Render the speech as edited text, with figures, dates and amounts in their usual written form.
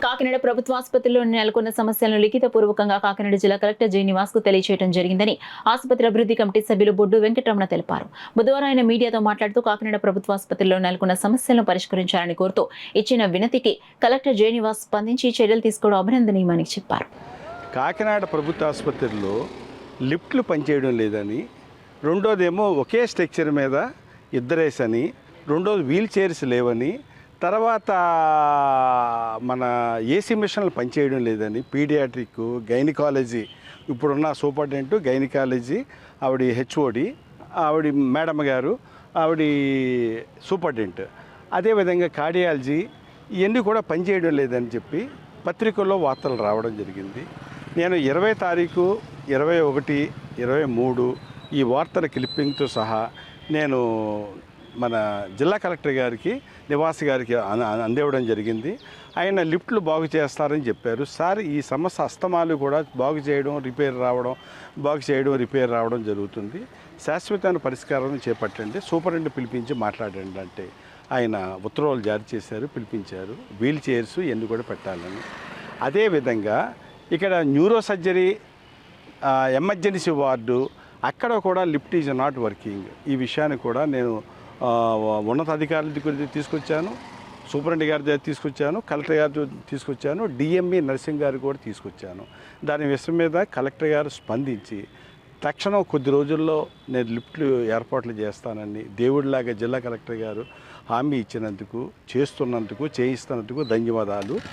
కాకినాడ ప్రభుత్వ ఆసుపత్రిలో నెలకొన్న సమస్యలను లిఖితపూర్వకంగా కాకినాడ జిల్లా కలెక్టర్ జె నివాస్ కు తెలియజేయడం జరిగిందని ఆసుపత్రి అభివృద్ధి కమిటీ సభ్యులు బొడ్డు వెంకటరమణ తెలిపారు. బుధవారం ఆయన మీడియాతో మాట్లాడుతూ కాకినాడ ప్రభుత్వ ఆసుపత్రిలో నెలకొన్న సమస్యలను పరిష్కరించాలని కోరుతూ ఇచ్చిన వినతికి కలెక్టర్ జె నివాస్ స్పందించి చర్యలు తీసుకోవడం అభినందనీయమని చెప్పారు. కాకినాడ ప్రభుత్వ ఆసుపత్రిలో లిఫ్ట్లు పనిచేయడం లేదని, రెండోదేమో ఒకే స్ట్రక్చర్ మీద ఇద్దరేసని, రెండోది వీల్ చైర్స్ లేవని, తర్వాత మన ఏసీ మిషన్లు పనిచేయడం లేదని, పీడియాట్రిక్, గైనకాలజీ ఇప్పుడున్న సూపరింటెండెంట్ గైనకాలజీ ఆవిడ హెచ్ఓడి, ఆవిడ మేడమ్ గారు, ఆవిడ సూపరింటెండెంట్, అదేవిధంగా కార్డియాలజీ ఇవన్నీ కూడా పనిచేయడం లేదని చెప్పి పత్రికల్లో వార్తలు రావడం జరిగింది. నేను 20 తారీఖు, 21, 23 ఈ వార్తల క్లిప్పింగ్తో సహా నేను మన జిల్లా కలెక్టర్ గారికి, నివాస్ గారికి అందివ్వడం జరిగింది. ఆయన లిఫ్ట్లు బాగు చేస్తారని చెప్పారు. సార్, ఈ సమస్య అస్తమాలు కూడా బాగు చేయడం, రిపేర్ రావడం జరుగుతుంది. శాశ్వతమైన పరిష్కారం చేపట్టండి, సూపరింటెండెంట్ పిలిపించి మాట్లాడండి అంటే ఆయన ఉత్తర్వులు జారీ చేశారు, పిలిపించారు. వీల్ చైర్స్ ఇవన్నీ కూడా పెట్టాలని. అదేవిధంగా ఇక్కడ న్యూరో సర్జరీ, ఎమర్జెన్సీ వార్డు అక్కడ కూడా లిఫ్ట్ ఈజ్ నాట్ వర్కింగ్. ఈ విషయాన్ని కూడా నేను ఉన్నతాధికారుల దగ్గర తీసుకొచ్చాను, సూపరింటెండెంట్ గారి దగ్గర తీసుకొచ్చాను, కలెక్టర్ గారి తీసుకొచ్చాను, డిఎంఈ నర్సింగ్ గారు కూడా తీసుకొచ్చాను. దాని విషయం మీద కలెక్టర్ గారు స్పందించి తక్షణం కొద్ది రోజుల్లో నేను లిఫ్ట్లు ఏర్పాట్లు చేస్తానని దేవుడిలాగా జిల్లా కలెక్టర్ గారు హామీ ఇచ్చినందుకు, చేయిస్తున్నందుకు ధన్యవాదాలు.